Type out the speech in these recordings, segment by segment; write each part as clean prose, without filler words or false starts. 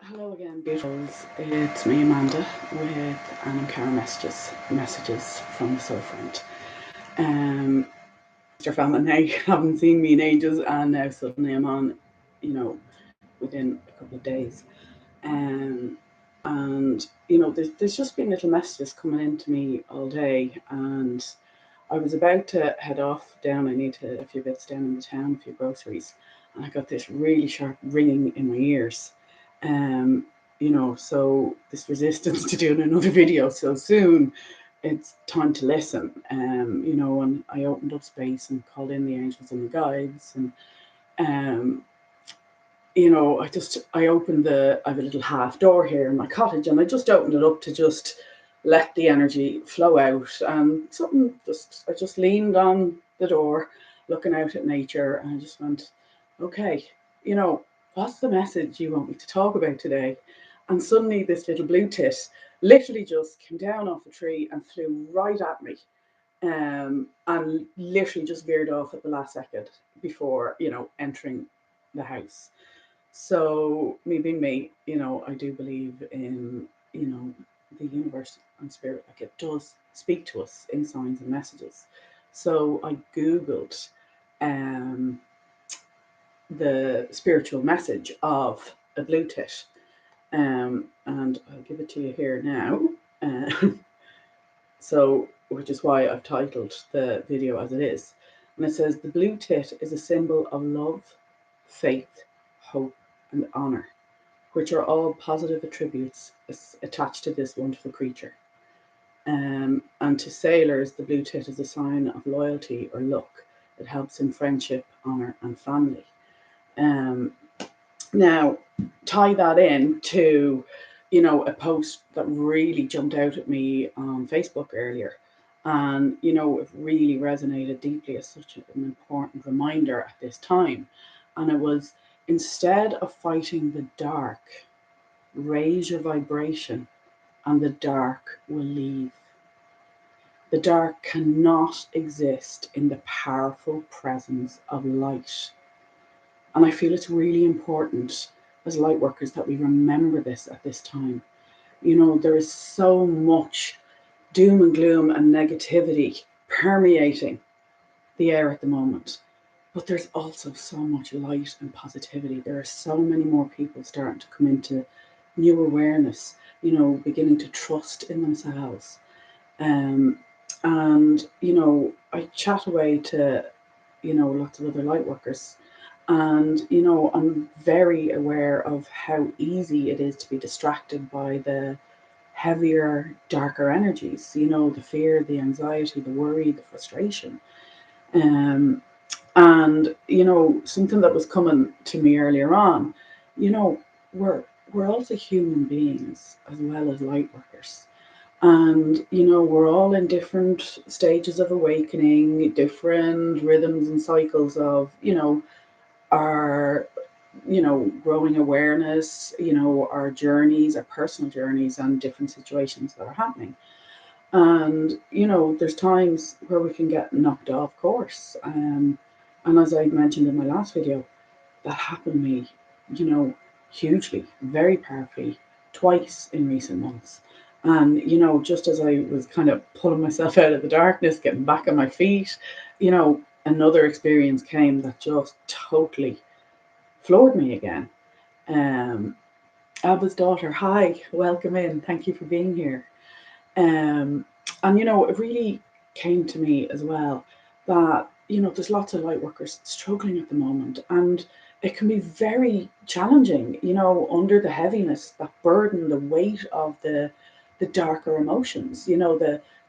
Hello again, beautifuls. It's me, Amanda, with Anna Cara messages from the soul friend. Mr. Fallon, now you haven't seen me in ages, and now suddenly I'm on, within a couple of days. Um, and there's just been little messages coming into me all day, and I was about to head off down. I need to a few bits down in the town, a few groceries, and I got this really sharp ringing in my ears. Um, so this resistance to doing another video so soon, it's time to listen. And I opened up space and called in the angels and the guides, and um, I opened I have a little half door here in my cottage, and I just opened it up to just let the energy flow out. And I just leaned on the door, looking out at nature, and I just went, okay, you know, what's the message you want me to talk about today? And suddenly this little blue tit literally just came down off the tree and flew right at me. And literally just veered off at the last second before, entering the house. So me being me, I do believe in, the universe and spirit. Like, it does speak to us in signs and messages. So I Googled um, the spiritual message of a blue tit. And I'll give it to you here now. Uh, which is why I've titled the video as it is. And it says, the blue tit is a symbol of love, faith, hope, and honor, which are all positive attributes attached to this wonderful creature. And to sailors, the blue tit is a sign of loyalty or luck. It helps in friendship, honor, and family. Um, Now, tie that in to, a post that really jumped out at me on Facebook earlier. And, it really resonated deeply as such an important reminder at this time. And it was, instead of fighting the dark, raise your vibration and the dark will leave. The dark cannot exist in the powerful presence of light. And I feel it's really important as light workers that we remember this at this time. There is so much doom and gloom and negativity permeating the air at the moment. But there's also so much light and positivity. There are so many more people starting to come into new awareness, beginning to trust in themselves. Um, and I chat away to, lots of other light workers. And, I'm very aware of how easy it is to be distracted by the heavier, darker energies, the fear, the anxiety, the worry, the frustration. Um, and something that was coming to me earlier on, you know, we're we're also human beings as well as light workers. And we're all in different stages of awakening, different rhythms and cycles of, our growing awareness, our journeys, our personal journeys, and different situations that are happening. And there's times where we can get knocked off course. And as I mentioned in my last video, that happened to me, you know, hugely, very powerfully, twice in recent months. And just as I was kind of pulling myself out of the darkness, getting back on my feet, another experience came that just totally floored me again. Um, Abba's daughter, hi, welcome in. Thank you for being here. Um, and it really came to me as well that there's lots of light workers struggling at the moment, and it can be very challenging. Under the heaviness, that burden, the weight of the darker emotions.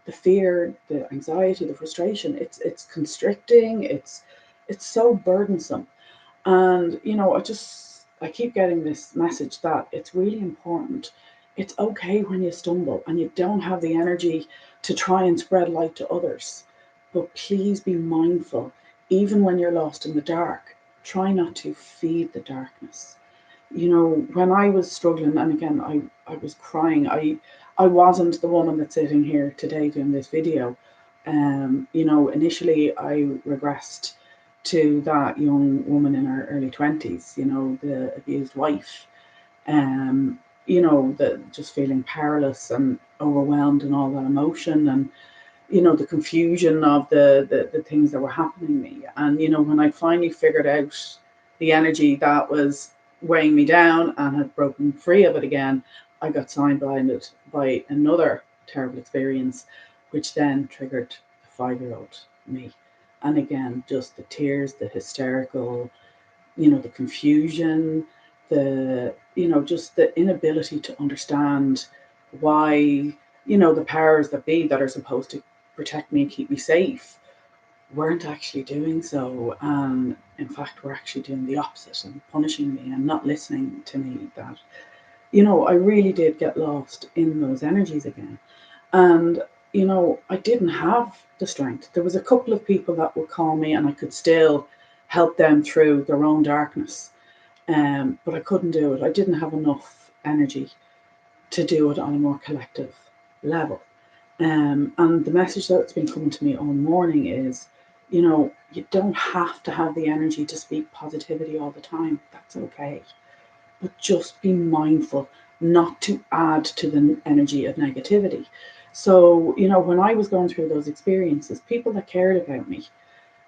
The fear, the anxiety, the frustration. It's constricting. It's so burdensome. And I keep getting this message that it's really important. It's okay when you stumble and you don't have the energy to try and spread light to others. But please be mindful, even when you're lost in the dark, try not to feed the darkness. When I was struggling, and again, I was crying, I wasn't the woman that's sitting here today doing this video. Initially I regressed to that young woman in her early 20s, the abused wife. You know, the just feeling powerless and overwhelmed and all that emotion, and you know, the confusion of the things that were happening to me. And you know, when I finally figured out the energy that was weighing me down and had broken free of it again, I got sign blinded by another terrible experience, which then triggered the 5-year-old me. And again, just the tears, the hysterical, you know, the confusion, the, you know, just the inability to understand why, you know, the powers that be that are supposed to protect me and keep me safe weren't actually doing so. And in fact, were actually doing the opposite and punishing me and not listening to me. That, you know, I really did get lost in those energies again. And, you know, I didn't have the strength. There was a couple of people that would call me and I could still help them through their own darkness. But I couldn't do it. I didn't have enough energy to do it on a more collective level. And the message that's been coming to me all morning is, you know, you don't have to have the energy to speak positivity all the time. That's okay. But just be mindful not to add to the energy of negativity. So, you know, when I was going through those experiences, people that cared about me,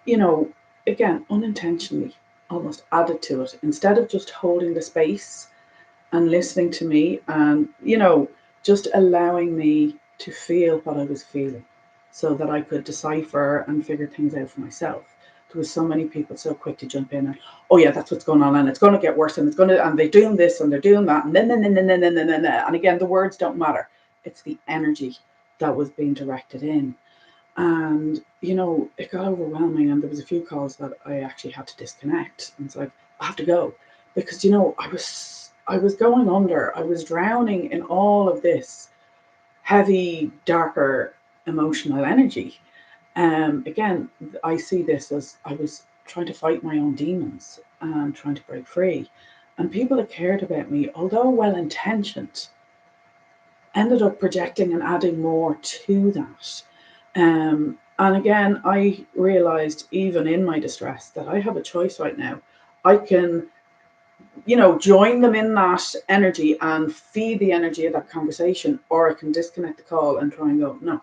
you know, again, unintentionally almost added to it instead of just holding the space and listening to me and, you know, just allowing me to feel what I was feeling so that I could decipher and figure things out for myself. There was so many people so quick to jump in and, oh yeah, that's what's going on and it's going to get worse and it's going to, and they're doing this and they're doing that and then. And again, the words don't matter. It's the energy that was being directed in. And, you know, it got overwhelming and there was a few calls that I actually had to disconnect. And it's like, I have to go because, you know, I was going under. I was drowning in all of this heavy, darker emotional energy. Again, I see this as I was trying to fight my own demons and trying to break free. And people that cared about me, although well intentioned, ended up projecting and adding more to that. And again, I realized even in my distress that I have a choice right now. I can, you know, join them in that energy and feed the energy of that conversation, or I can disconnect the call and try and go, no.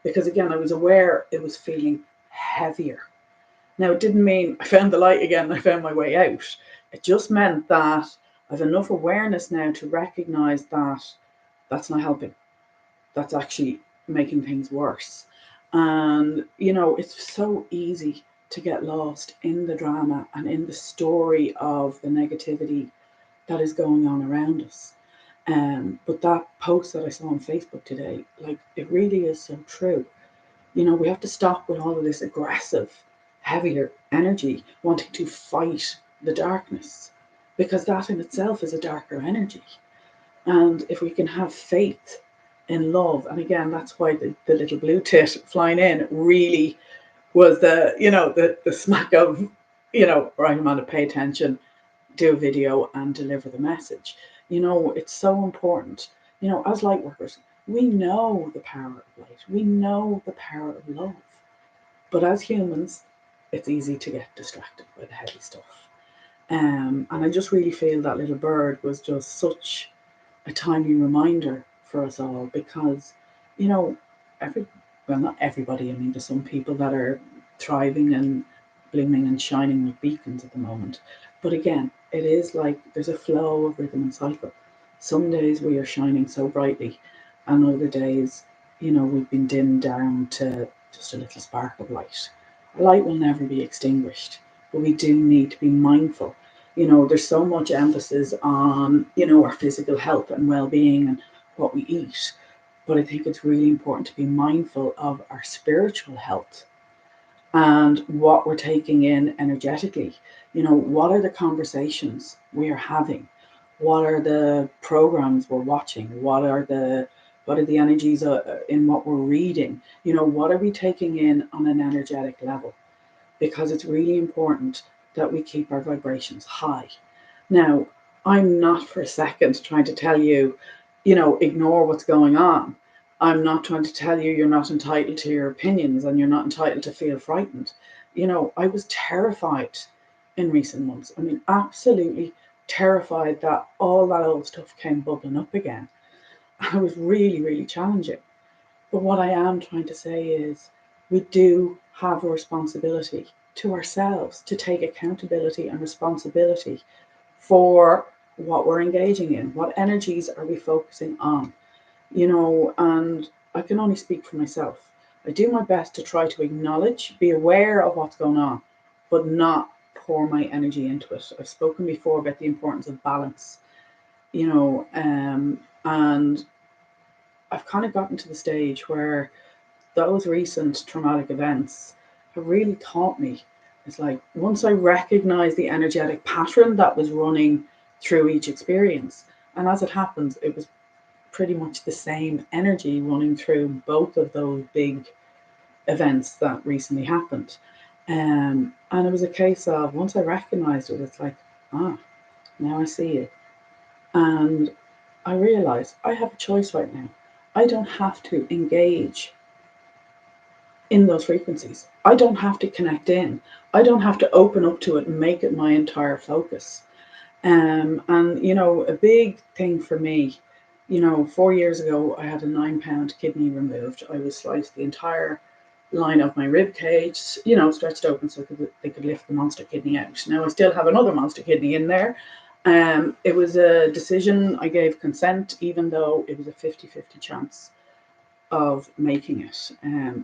Because again, I was aware it was feeling heavier. Now, it didn't mean I found the light again and I found my way out. It just meant that I've enough awareness now to recognize that that's not helping. That's actually making things worse. And, you know, it's so easy to get lost in the drama and in the story of the negativity that is going on around us. But that post that I saw on Facebook today, like, it really is so true. You know, we have to stop with all of this aggressive, heavier energy wanting to fight the darkness, because that in itself is a darker energy. And if we can have faith in love, and again, that's why the little blue tit flying in really was the, you know, the smack of, you know, right, Amanda, pay attention, do a video and deliver the message. You know, it's so important. You know, as light workers, we know the power of light. We know the power of love. But as humans, it's easy to get distracted by the heavy stuff. And I just really feel that little bird was just such a tiny reminder for us all because, you know, well, not everybody, I mean, there's some people that are thriving and blooming and shining like beacons at the moment. But again, it is like there's a flow of rhythm and cycle. Some days we are shining so brightly, and other days, you know, we've been dimmed down to just a little spark of light. A light will never be extinguished, but we do need to be mindful. You know, there's so much emphasis on, you know, our physical health and well-being and what we eat, but I think it's really important to be mindful of our spiritual health and what we're taking in energetically. You know, what are the conversations we are having? What are the programs we're watching? What are the energies in what we're reading? You know, what are we taking in on an energetic level? Because it's really important that we keep our vibrations high. Now, I'm not for a second trying to tell you, you know, ignore what's going on. I'm not trying to tell you you're not entitled to your opinions and you're not entitled to feel frightened. You know, I was terrified in recent months. I mean, absolutely terrified that all that old stuff came bubbling up again. And it was really, really challenging. But what I am trying to say is we do have a responsibility to ourselves to take accountability and responsibility for what we're engaging in. What energies are we focusing on? And I can only speak for myself. I do my best to try to acknowledge, be aware of what's going on, but not pour my energy into it. I've spoken before about the importance of balance, and I've kind of gotten to the stage where those recent traumatic events have really taught me. It's like once I recognize the energetic pattern that was running through each experience, and as it happens, it was pretty much the same energy running through both of those big events that recently happened. And it was a case of once I recognized it, it's like, now I see it. And I realized I have a choice right now. I don't have to engage in those frequencies. I don't have to connect in. I don't have to open up to it and make it my entire focus. And a big thing for me, 4 years ago, I had a 9-pound kidney removed. I was sliced the entire line of my rib cage, stretched open so they could lift the monster kidney out. Now I still have another monster kidney in there. It was a decision. I gave consent, even though it was a 50-50 chance of making it,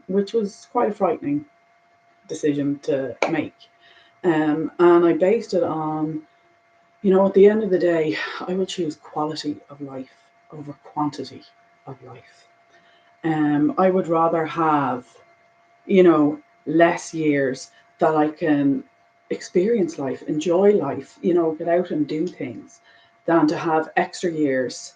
which was quite a frightening decision to make. And I based it on, at the end of the day, I will choose quality of life over quantity of life. I would rather have, less years that I can experience life, enjoy life, get out and do things, than to have extra years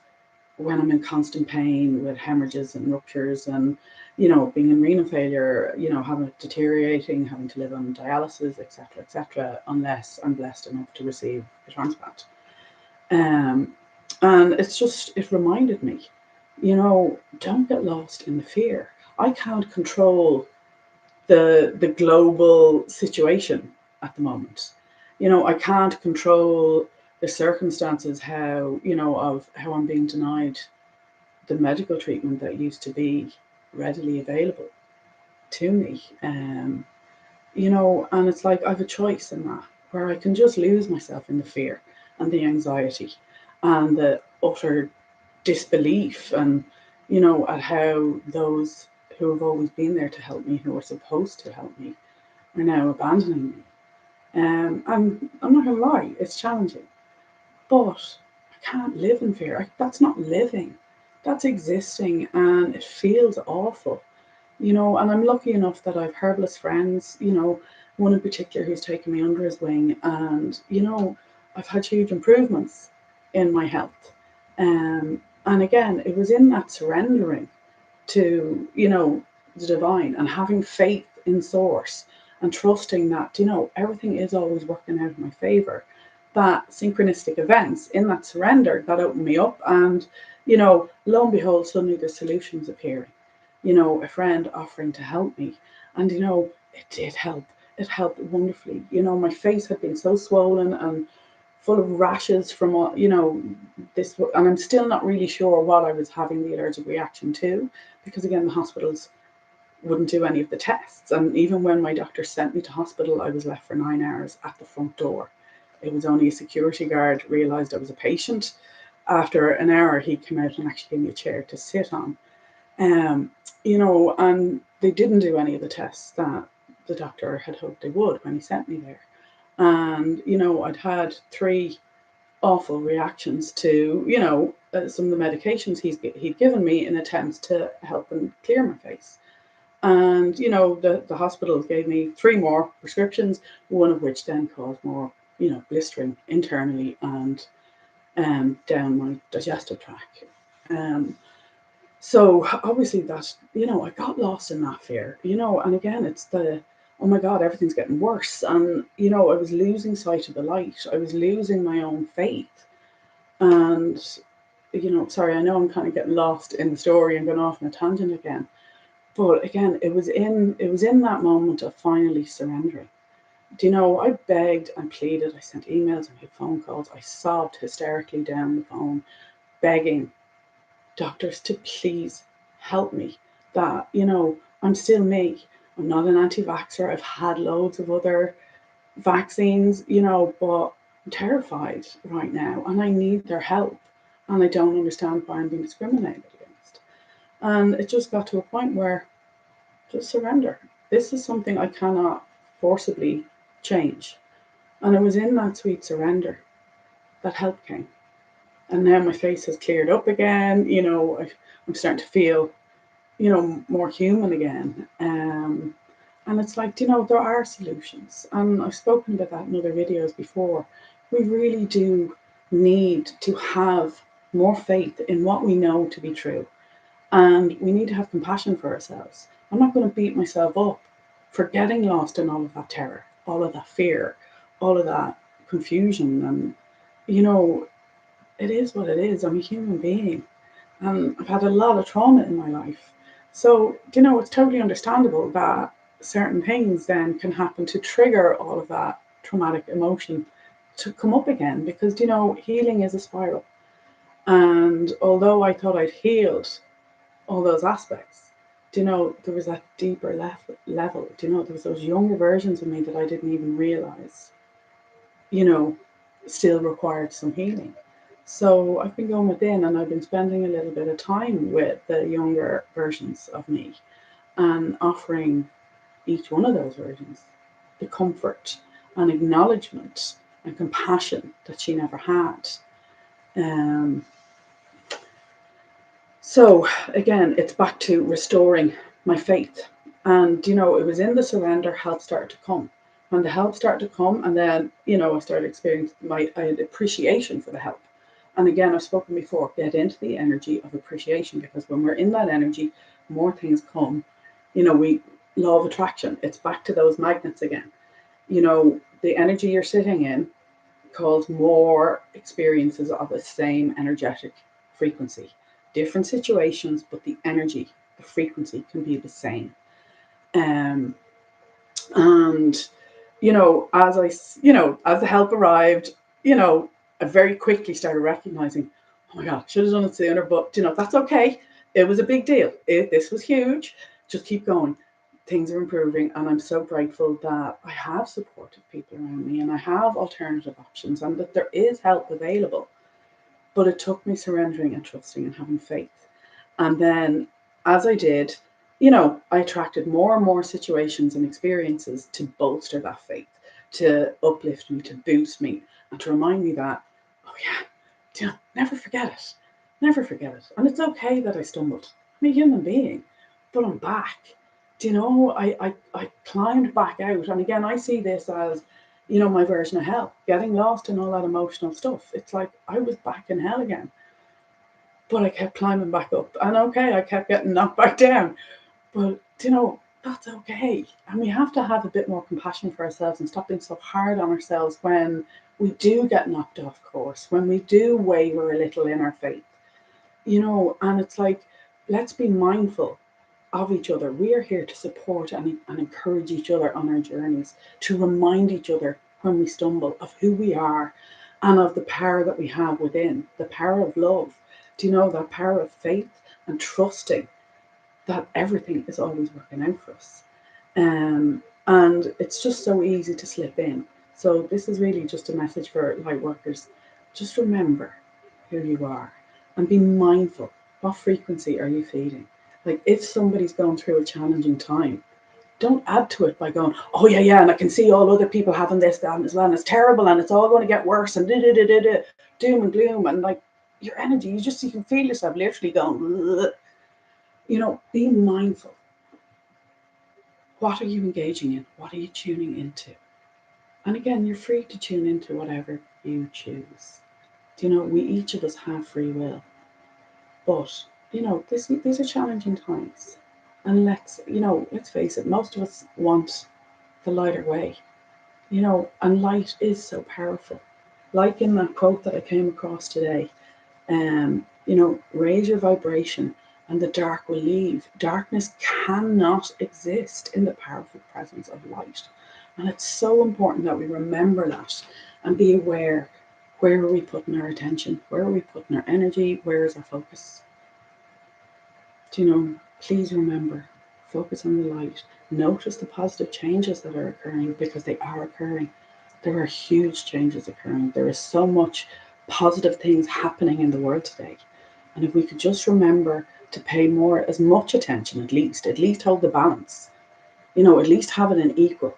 when I'm in constant pain with hemorrhages and ruptures and, being in renal failure, having it deteriorating, having to live on dialysis, etc., unless I'm blessed enough to receive a transplant. And it reminded me, don't get lost in the fear. I can't control the global situation at the moment. I can't control the circumstances, of how I'm being denied the medical treatment that used to be readily available to me. And it's like I have a choice in that, where I can just lose myself in the fear and the anxiety and the utter disbelief, and at how those who have always been there to help me, who are supposed to help me, are now abandoning me. And I'm not gonna lie, it's challenging, but I can't live in fear. That's not living, that's existing, and it feels awful. And I'm lucky enough that I've herbalist friends, one in particular who's taken me under his wing, and I've had huge improvements in my health. And again, it was in that surrendering to, the divine, and having faith in source, and trusting that, everything is always working out in my favor. That synchronistic events in that surrender that opened me up, and, lo and behold, suddenly there's solutions appearing. A friend offering to help me, and, it did help. It helped wonderfully. My face had been so swollen and full of rashes from what, this, and I'm still not really sure what I was having the allergic reaction to, because again, the hospitals wouldn't do any of the tests. And even when my doctor sent me to hospital, I was left for 9 hours at the front door. It was only a security guard realized I was a patient. After an hour, he came out and actually gave me a chair to sit on. And they didn't do any of the tests that the doctor had hoped they would when he sent me there. And, I'd had 3 awful reactions to, some of the medications he'd given me in attempts to help him clear my face. And, the hospital gave me 3 more prescriptions, one of which then caused more, blistering internally and down my digestive tract. So obviously that, I got lost in that fear, and again, it's oh my God, everything's getting worse. And, I was losing sight of the light. I was losing my own faith. And, sorry, I know I'm kind of getting lost in the story and going off on a tangent again. But again, it was in that moment of finally surrendering, I begged and pleaded. I sent emails, I made phone calls. I sobbed hysterically down the phone, begging doctors to please help me. That, I'm still me. I'm not an anti vaxxer. I've had loads of other vaccines, but I'm terrified right now and I need their help. And I don't understand why I'm being discriminated against. And it just got to a point where just surrender. This is something I cannot forcibly change. And it was in that sweet surrender that help came. And now my face has cleared up again. I'm starting to feel, more human again. And it's like, there are solutions. And I've spoken about that in other videos before. We really do need to have more faith in what we know to be true. And we need to have compassion for ourselves. I'm not going to beat myself up for getting lost in all of that terror, all of that fear, all of that confusion. And, it is what it is. I'm a human being. And I've had a lot of trauma in my life. So, it's totally understandable that certain things then can happen to trigger all of that traumatic emotion to come up again because, healing is a spiral. And although I thought I'd healed all those aspects, there was that deeper level. There was those younger versions of me that I didn't even realize, you know, still required some healing. So I've been going within and I've been spending a little bit of time with the younger versions of me and offering each one of those versions the comfort and acknowledgement and compassion that she never had. Um, so again, it's back to restoring my faith. And, it was in the surrender help started to come. When the help started to come, and then, I started experiencing I had appreciation for the help. And again, I've spoken before, get into the energy of appreciation because when we're in that energy, more things come. We law of attraction, it's back to those magnets again. The energy you're sitting in calls more experiences of the same energetic frequency. Different situations, but the energy, the frequency can be the same. Um, and as the help arrived, I very quickly started recognizing, oh my God, should have done it sooner, but that's okay. It was a big deal. This was huge. Just keep going. Things are improving, and I'm so grateful that I have supportive people around me and I have alternative options and that there is help available. But it took me surrendering and trusting and having faith. And then as I did, I attracted more and more situations and experiences to bolster that faith, to uplift me, to boost me, and to remind me that, oh yeah, never forget it. Never forget it. And it's okay that I stumbled. I'm a human being, but I'm back. I climbed back out. And again, I see this as, my version of hell, getting lost in all that emotional stuff. It's like I was back in hell again. But I kept climbing back up. And okay, I kept getting knocked back down. But, that's okay. And we have to have a bit more compassion for ourselves and stop being so hard on ourselves when we do get knocked off course, when we do waver a little in our faith. And it's like, let's be mindful of each other. We are here to support and encourage each other on our journeys, to remind each other when we stumble of who we are and of the power that we have within, the power of love. That power of faith and trusting that everything is always working out for us. And it's just so easy to slip in. So this is really just a message for light workers. Just remember who you are and be mindful. What frequency are you feeding? Like if somebody's going through a challenging time, don't add to it by going, oh yeah, and I can see all other people having this, that, as well, and it's terrible, and it's all going to get worse, and doom and gloom, and like your energy, you can feel yourself literally going, be mindful. What are you engaging in? What are you tuning into? And again, you're free to tune into whatever you choose. We each of us have free will. But, these are challenging times. And let's face it, most of us want the lighter way. And light is so powerful. Like in that quote that I came across today, raise your vibration and the dark will leave. Darkness cannot exist in the powerful presence of light. And it's so important that we remember that and be aware, where are we putting our attention? Where are we putting our energy? Where is our focus? Do you know, please remember, focus on the light. Notice the positive changes that are occurring, because they are occurring. There are huge changes occurring. There is so much positive things happening in the world today. And if we could just remember to pay more, as much attention, at least hold the balance, at least have it an equal.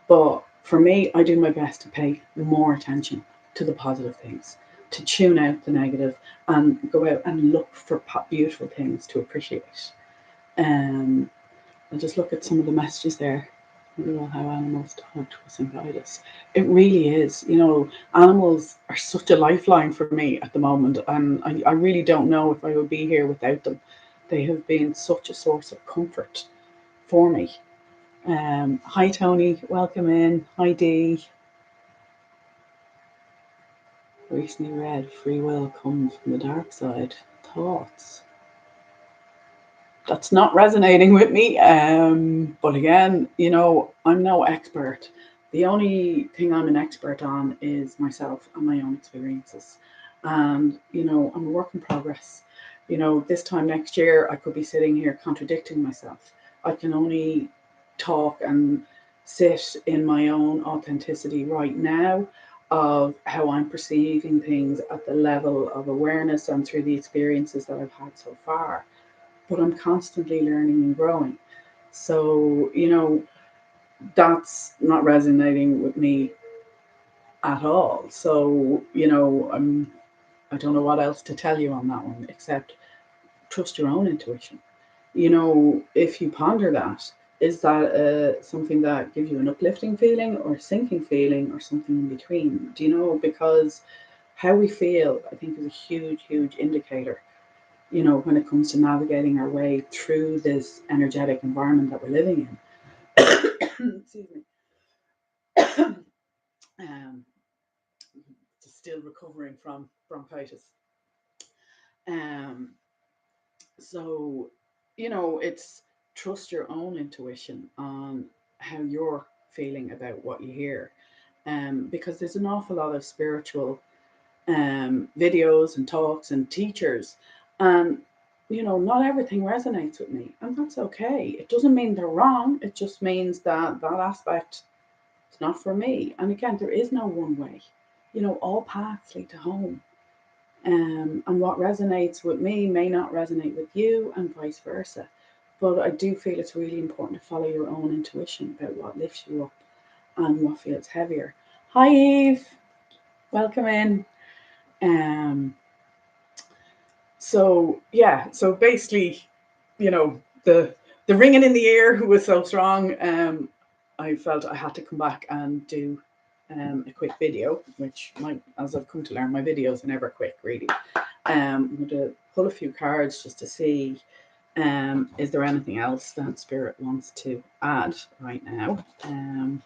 But for me, I do my best to pay more attention to the positive things, to tune out the negative and go out and look for beautiful things to appreciate. Um, I'll just look at some of the messages there. How animals talk to us and guide us. It really is. Animals are such a lifeline for me at the moment, and I really don't know if I would be here without them. They have been such a source of comfort for me. Hi Tony, welcome in. Hi Dee. Recently read Free Will Comes from the Dark Side. Thoughts? That's not resonating with me. But again, I'm no expert. The only thing I'm an expert on is myself and my own experiences. And, I'm a work in progress. This time next year, I could be sitting here contradicting myself. I can only talk and sit in my own authenticity right now of how I'm perceiving things at the level of awareness and through the experiences that I've had so far. But I'm constantly learning and growing. So, that's not resonating with me at all. So, I don't know what else to tell you on that one, except trust your own intuition. If you ponder that, is that something that gives you an uplifting feeling or a sinking feeling or something in between? Do you know? Because how we feel, I think, is a huge, huge indicator, when it comes to navigating our way through this energetic environment that we're living in. Excuse me. um, Still recovering from bronchitis. Um, so, it's trust your own intuition on how you're feeling about what you hear. Because there's an awful lot of spiritual videos and talks and teachers. And, not everything resonates with me. And that's okay. It doesn't mean they're wrong. It just means that that aspect is not for me. And again, there is no one way. All paths lead to home. And what resonates with me may not resonate with you, and vice versa. But I do feel it's really important to follow your own intuition about what lifts you up and what feels heavier. Hi, Eve. Welcome in. Um, so yeah, so basically, the ringing in the ear who was so strong. I felt I had to come back and do a quick video, which as I've come to learn, my videos are never quick, really. I'm going to pull a few cards just to see, is there anything else that Spirit wants to add right now? And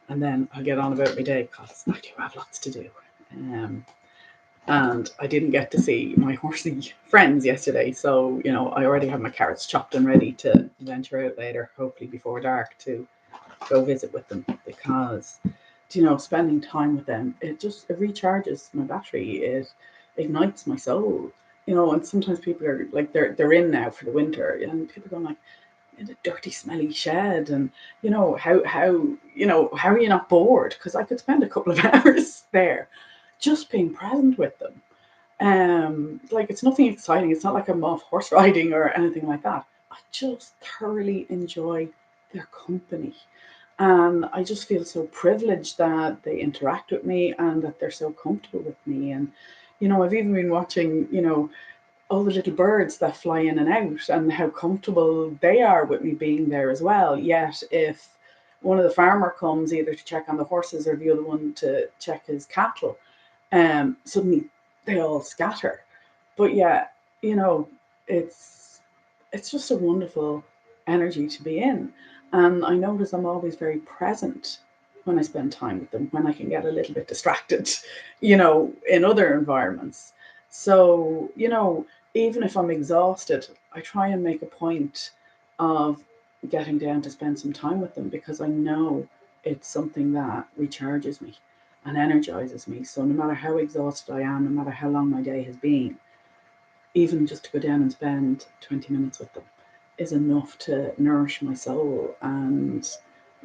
then I'll get on about my day, because I do have lots to do. And I didn't get to see my horsey friends yesterday, so I already have my carrots chopped and ready to venture out later, hopefully before dark, to go visit with them, because spending time with them, it recharges my battery, it ignites my soul. And sometimes people are like, they're in now for the winter, and people are going like, in a dirty, smelly shed, and how are you not bored? Because I could spend a couple of hours there, just being present with them. Like, it's nothing exciting. It's not like I'm off horse riding or anything like that. I just thoroughly enjoy their company. And I just feel so privileged that they interact with me and that they're so comfortable with me. And, I've even been watching, all the little birds that fly in and out, and how comfortable they are with me being there as well. Yet, if one of the farmer comes either to check on the horses or the other one to check his cattle, suddenly they all scatter. But yeah, it's just a wonderful energy to be in. And I notice I'm always very present when I spend time with them, when I can get a little bit distracted, in other environments. So, even if I'm exhausted, I try and make a point of getting down to spend some time with them, because I know it's something that recharges me and energizes me. So no matter how exhausted I am, no matter how long my day has been, even just to go down and spend 20 minutes with them is enough to nourish my soul. And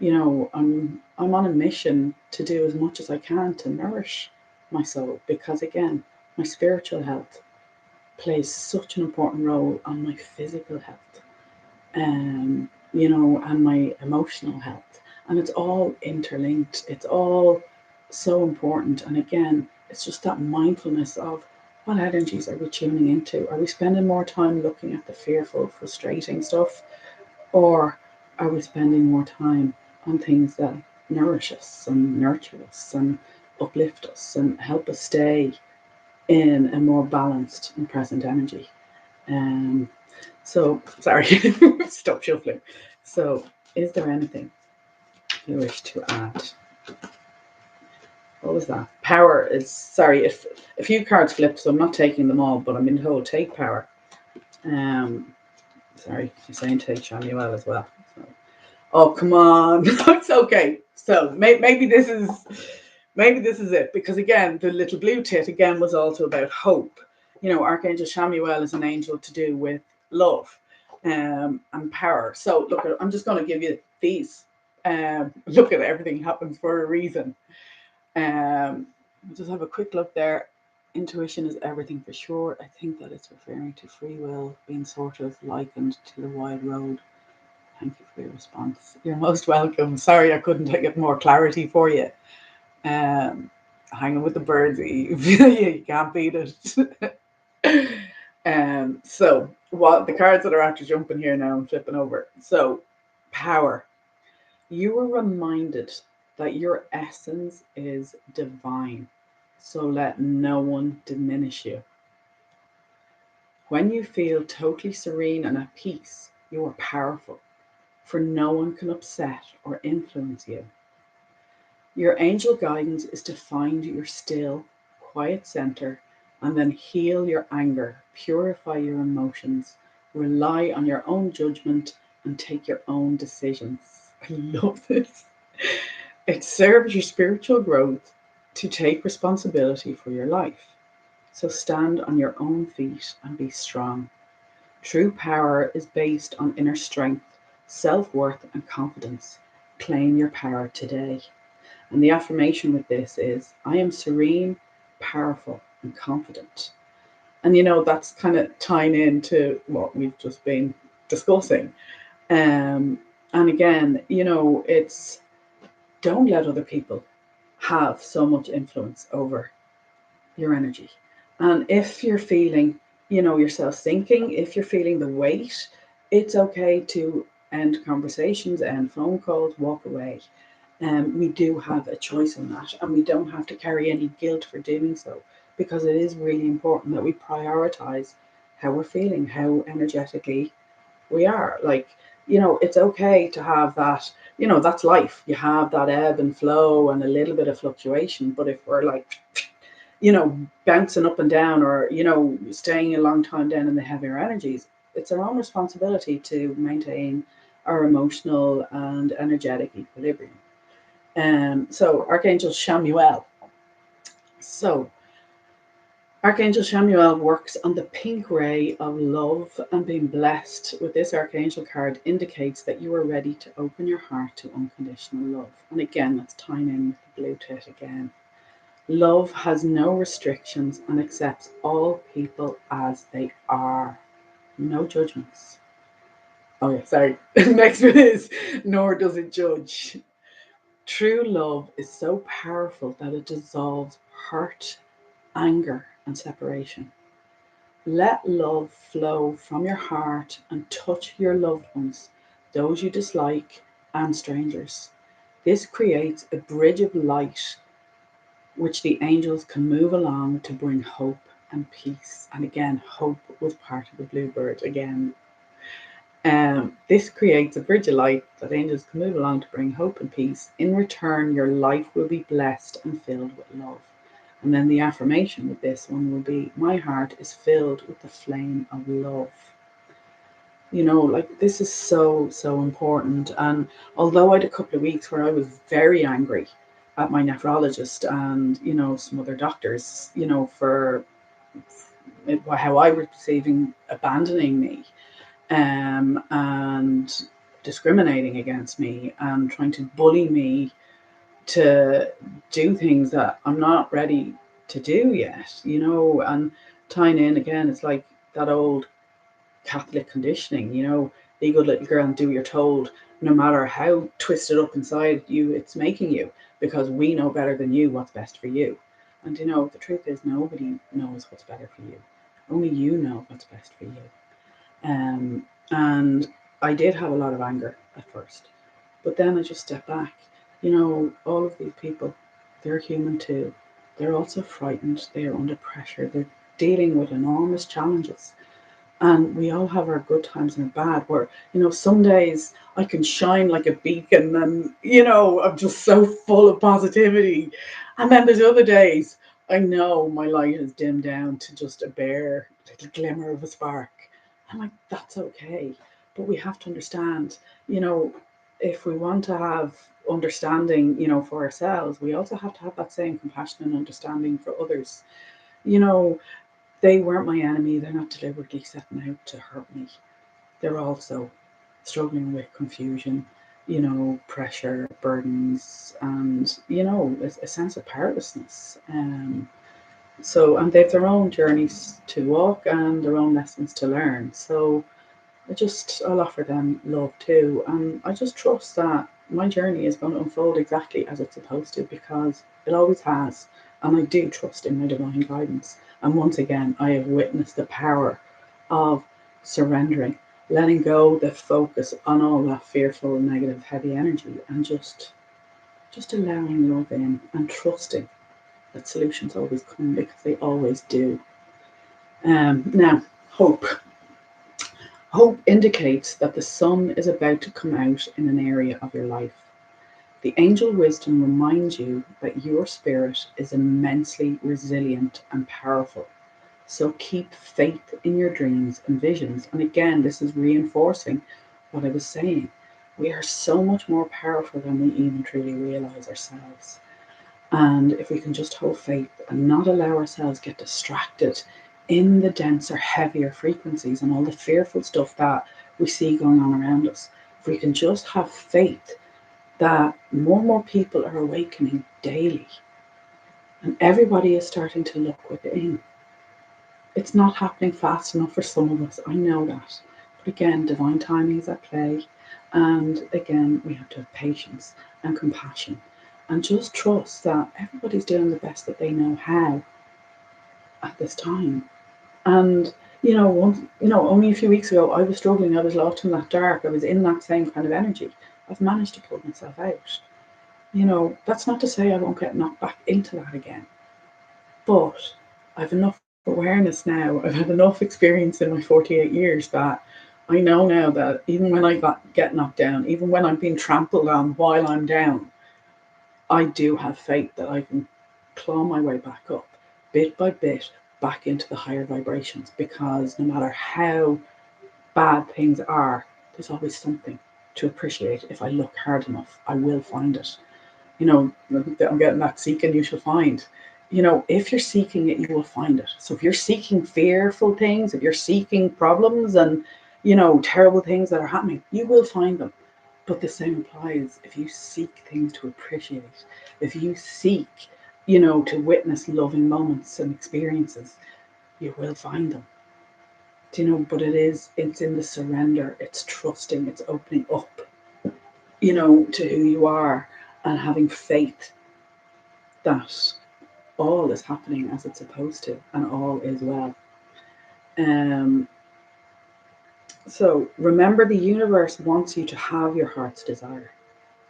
I'm on a mission to do as much as I can to nourish my soul, because again, my spiritual health plays such an important role on my physical health, and my emotional health. And it's all interlinked. It's all so important. And again, it's just that mindfulness of what energies are we tuning into? Are we spending more time looking at the fearful, frustrating stuff? Or are we spending more time on things that nourish us and nurture us and uplift us and help us stay in a more balanced and present energy? Um, so, sorry, stop shuffling. So, is there anything you wish to add? What was that? Power is, sorry, if a few cards flipped, so I'm not taking them all, but I'm being told take power. Sorry, you're saying take Shamuel as well. So, oh, come on. It's okay. So maybe this is it, because again, the little blue tit again was also about hope. Archangel Shamuel is an angel to do with love, and power. So look, I'm just going to give you these. Look at everything happens for a reason. Just have a quick look there. Intuition is everything for sure. I think that it's referring to free will being sort of likened to the wide road. Thank you for your response. You're most welcome. Sorry I couldn't get more clarity for you. Hanging with the birds, Eve. You can't beat it. So what the cards that are after jumping here now, I'm flipping over. So power. You were reminded that your essence is divine. So let no one diminish you. When you feel totally serene and at peace, you are powerful, for no one can upset or influence you. Your angel guidance is to find your still, quiet center and then heal your anger, purify your emotions, rely on your own judgment, and take your own decisions. I love this. It serves your spiritual growth to take responsibility for your life. So stand on your own feet and be strong. True power is based on inner strength, self-worth, and confidence. Claim your power today. And the affirmation with this is, I am serene, powerful, and confident. And that's kind of tying into what we've just been discussing. And again, it's, don't let other people have so much influence over your energy. And if you're feeling, yourself sinking, if you're feeling the weight, it's okay to end conversations, end phone calls, walk away. We do have a choice in that, and we don't have to carry any guilt for doing so, because it is really important that we prioritize how we're feeling, how energetically we are. Like, it's okay to have that, that's life. You have that ebb and flow and a little bit of fluctuation. But if we're like, bouncing up and down, or, staying a long time down in the heavier energies, it's our own responsibility to maintain our emotional and energetic equilibrium. So Archangel Shamuel. So Archangel Shamuel works on the pink ray of love, and being blessed with this Archangel card indicates that you are ready to open your heart to unconditional love. And again, that's tying in with the blue tit again. Love has no restrictions and accepts all people as they are. No judgments. Oh yeah, sorry. Next one is, nor does it judge. True love is so powerful that it dissolves hurt, anger, and separation. Let love flow from your heart and touch your loved ones, those you dislike, and strangers. This creates a bridge of light which the angels can move along to bring hope and peace. And again, hope was part of the bluebird again. This creates a bridge of light that angels can move along to bring hope and peace. In return, your life will be blessed and filled with love. And then the affirmation with this one will be, my heart is filled with the flame of love. Like this is so, so important. And although I had a couple of weeks where I was very angry at my nephrologist and, some other doctors, for how I was perceiving abandoning me, and discriminating against me and trying to bully me to do things that I'm not ready to do yet, and tying in again, it's like that old Catholic conditioning, be a good little girl and do what you're told, no matter how twisted up inside you it's making you, because we know better than you what's best for you. And the truth is, nobody knows what's better for you. Only you know what's best for you. And I did have a lot of anger at first, but then I just stepped back. All of these people, they're human too. They're also frightened. They are under pressure. They're dealing with enormous challenges. And we all have our good times and bad, where, some days I can shine like a beacon and, I'm just so full of positivity. And then there's other days I know my light is dimmed down to just a bare little glimmer of a spark. I'm like, that's okay. But we have to understand, you know, if we want to have understanding, for ourselves, we also have to have that same compassion and understanding for others. You know, they weren't my enemy. They're not deliberately setting out to hurt me. They're also struggling with confusion, pressure, burdens, and, a sense of powerlessness. And they've their own journeys to walk and their own lessons to learn. So I'll offer them love too. And I just trust that my journey is going to unfold exactly as it's supposed to, because it always has. And I do trust in my divine guidance. And once again, I have witnessed the power of surrendering, letting go the focus on all that fearful, negative, heavy energy, and just allowing love in and trusting that solutions always come, because they always do. Now, hope. Hope indicates that the sun is about to come out in an area of your life. The angel wisdom reminds you that your spirit is immensely resilient and powerful. So keep faith in your dreams and visions. And again, this is reinforcing what I was saying. We are so much more powerful than we even truly realize ourselves. And if we can just hold faith and not allow ourselves get distracted in the denser, heavier frequencies and all the fearful stuff that we see going on around us, if we can just have faith that more and more people are awakening daily and everybody is starting to look within. It's not happening fast enough for some of us, I know that. But again, divine timing is at play. And again, we have to have patience and compassion and just trust that everybody's doing the best that they know how at this time. And only a few weeks ago, I was struggling. I was lost in that dark. I was in that same kind of energy. I've managed to pull myself out. That's not to say I won't get knocked back into that again. But I've enough awareness now. I've had enough experience in my 48 years that I know now that even when get knocked down, even when I'm being trampled on while I'm down, I do have faith that I can claw my way back up, bit by bit, back into the higher vibrations. Because no matter how bad things are, there's always something to appreciate. If I look hard enough, I will find it. I'm getting that seek and you shall find. If you're seeking it, you will find it. So if you're seeking fearful things, if you're seeking problems and, terrible things that are happening, you will find them. But the same applies if you seek things to appreciate, if you seek, to witness loving moments and experiences, you will find them. But it's in the surrender, it's trusting, it's opening up, to who you are and having faith that all is happening as it's supposed to and all is well. Um, so remember, the universe wants you to have your heart's desire.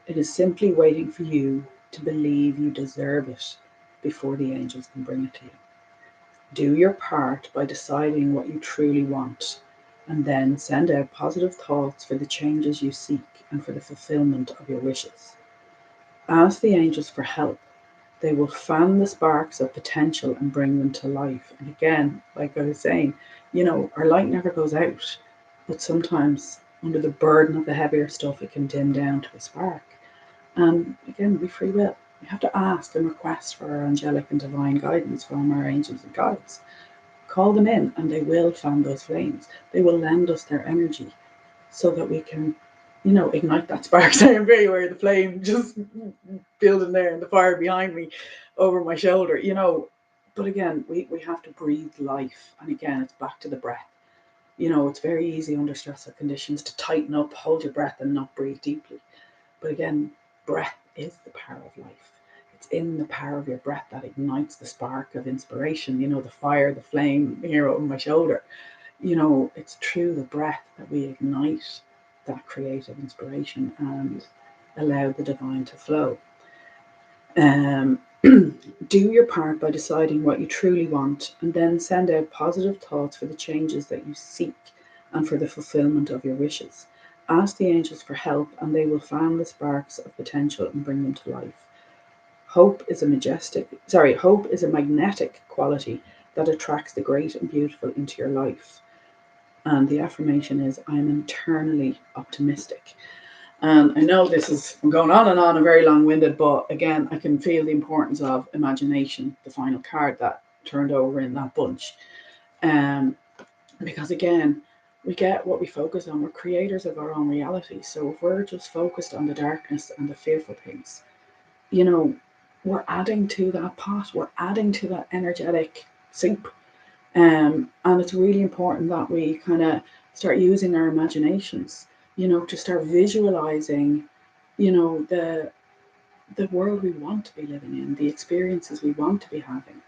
It is simply waiting for you to believe you deserve it before the angels can bring it to you. Do your part by deciding what you truly want, and then send out positive thoughts for the changes you seek and for the fulfillment of your wishes. Ask the angels for help. They will fan the sparks of potential and bring them to life. And again, like I was saying, our light never goes out, But sometimes under the burden of the heavier stuff, it can dim down to a spark. And again, we free will. We have to ask and request for our angelic and divine guidance from our angels and guides. Call them in and they will fan those flames. They will lend us their energy so that we can, ignite that spark. So I'm very aware of the flame just building there and the fire behind me over my shoulder, But again, we have to breathe life. And again, it's back to the breath. It's very easy under stressful conditions to tighten up, hold your breath and not breathe deeply. But again, breath is the power of life. It's in the power of your breath that ignites the spark of inspiration, the fire, the flame here over my shoulder. It's through the breath that we ignite that creative inspiration and allow the divine to flow. Do your part by deciding what you truly want and then send out positive thoughts for the changes that you seek and for the fulfillment of your wishes. Ask the angels for help and they will fan the sparks of potential and bring them to life. Hope is a magnetic quality that attracts the great and beautiful into your life. And the affirmation is, I am eternally optimistic. And I know I'm going on and very long-winded, but again, I can feel the importance of imagination, the final card that turned over in that bunch. Because again, we get what we focus on. We're creators of our own reality. So if we're just focused on the darkness and the fearful things, we're adding to that pot. We're adding to that energetic soup. And it's really important that we kind of start using our imaginations, to start visualizing, the world we want to be living in, the experiences we want to be having,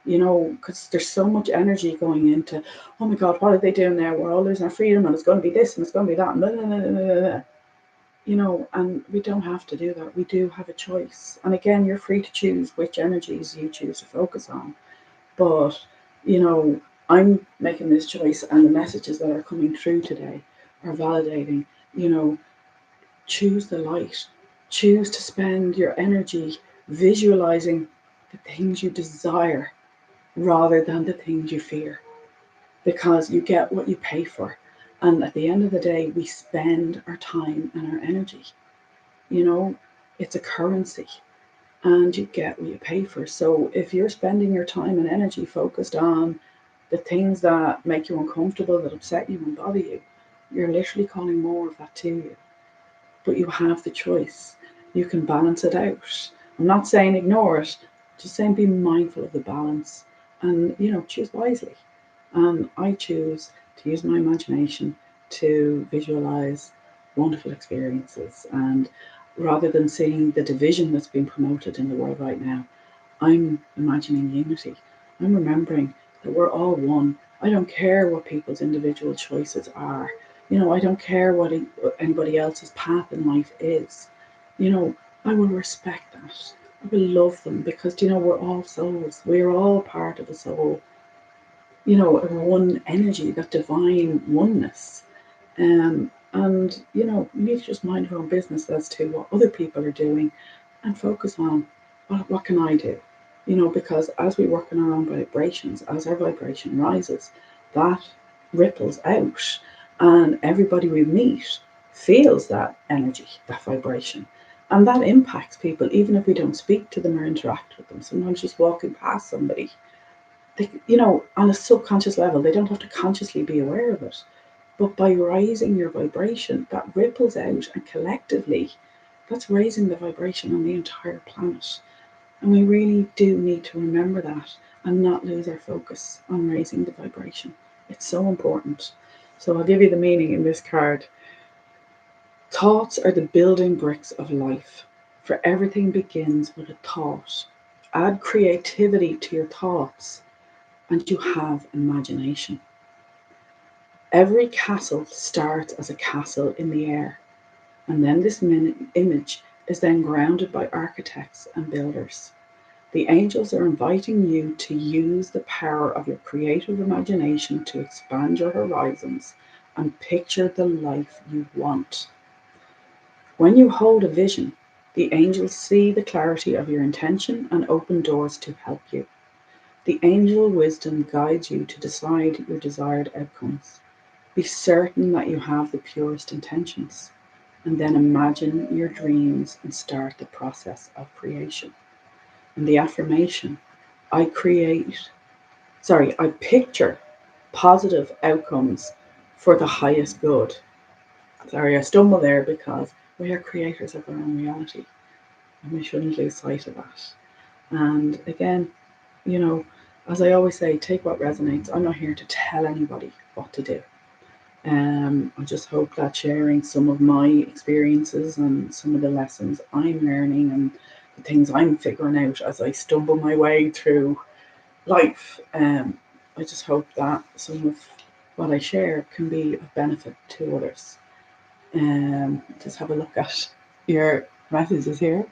because there's so much energy going into, oh my God, what are they doing now? We're all losing our freedom and it's going to be this and it's going to be that. And blah, blah, blah, blah, blah. And we don't have to do that. We do have a choice. And again, you're free to choose which energies you choose to focus on. But, I'm making this choice and the messages that are coming through today are validating, choose the light. Choose to spend your energy visualizing the things you desire rather than the things you fear. Because you get what you pay for. And at the end of the day, we spend our time and our energy. It's a currency and you get what you pay for. So if you're spending your time and energy focused on the things that make you uncomfortable, that upset you and bother you, you're literally calling more of that to you. But you have the choice. You can balance it out. I'm not saying ignore it, just saying be mindful of the balance and, choose wisely. And I choose to use my imagination to visualize wonderful experiences. And rather than seeing the division that's being promoted in the world right now, I'm imagining unity. I'm remembering that we're all one. I don't care what people's individual choices are. I don't care what anybody else's path in life is. I will respect that. I will love them because, we're all souls. We're all part of a soul. A one energy, that divine oneness. And, you need to just mind your own business as to what other people are doing and focus on what can I do? Because as we work on our own vibrations, as our vibration rises, that ripples out and everybody we meet feels that energy, that vibration. And that impacts people, even if we don't speak to them or interact with them. Sometimes just walking past somebody, they, on a subconscious level, they don't have to consciously be aware of it. But by raising your vibration, that ripples out and collectively, that's raising the vibration on the entire planet. And we really do need to remember that and not lose our focus on raising the vibration. It's so important. So I'll give you the meaning in this card. Thoughts are the building bricks of life, for everything begins with a thought. Add creativity to your thoughts and you have imagination. Every castle starts as a castle in the air, and then this image is then grounded by architects and builders. The angels are inviting you to use the power of your creative imagination to expand your horizons and picture the life you want. When you hold a vision, the angels see the clarity of your intention and open doors to help you. The angel wisdom guides you to decide your desired outcomes. Be certain that you have the purest intentions, and then imagine your dreams and start the process of creation. And the affirmation, I picture positive outcomes for the highest good. Sorry, I stumbled there because we are creators of our own reality and we shouldn't lose sight of that. And again, you know, as I always say, take what resonates. I'm not here to tell anybody what to do. I just hope that sharing some of my experiences and some of the lessons I'm learning and the things I'm figuring out as I stumble my way through life, I just hope that some of what I share can be of benefit to others. Just have a look at your messages here.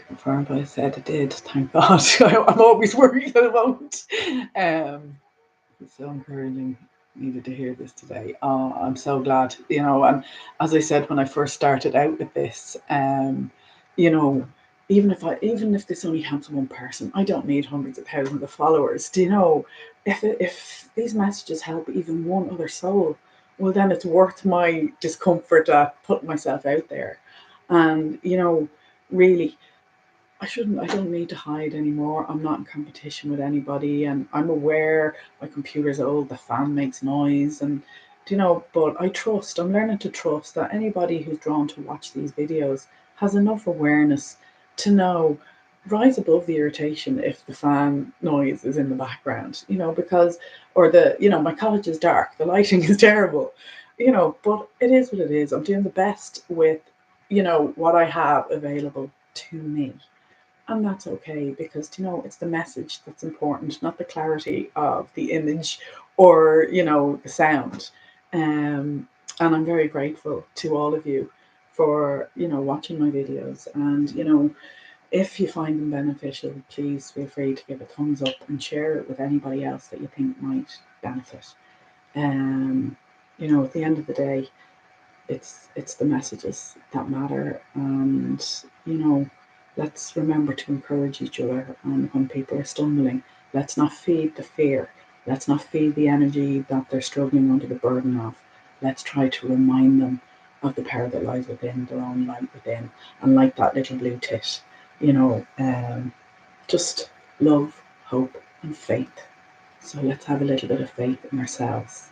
Confirmed I said it did, thank God. I'm always worried that it won't. It's so encouraging. Needed to hear this today. Oh, I'm so glad. And as I said when I first started out with this, you know, even if this only helps one person, I don't need hundreds of thousands of followers. If these messages help even one other soul, well then it's worth my discomfort at putting myself out there. And really, I don't need to hide anymore. I'm not in competition with anybody, and I'm aware my computer's old, the fan makes noise, and but I'm learning to trust that anybody who's drawn to watch these videos has enough awareness to know, rise above the irritation if the fan noise is in the background, because, or my cottage is dark, the lighting is terrible, but it is what it is. I'm doing the best with, what I have available to me. And that's okay, because it's the message that's important, not the clarity of the image or the sound. And I'm very grateful to all of you for watching my videos. And if you find them beneficial, please feel free to give a thumbs up and share it with anybody else that you think might benefit. At the end of the day, it's the messages that matter. And let's remember to encourage each other. And when people are stumbling, let's not feed the fear. Let's not feed the energy that they're struggling under the burden of. Let's try to remind them of the power that lies within, their own light within. And like that little blue tit, just love, hope, and faith. So let's have a little bit of faith in ourselves.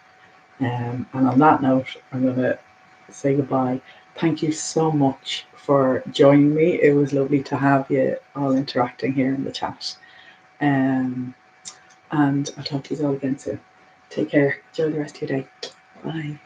And on that note, I'm going to say goodbye. Thank you so much for joining me. It was lovely to have you all interacting here in the chat. And I'll talk to you all again soon. Take care. Enjoy the rest of your day. Bye.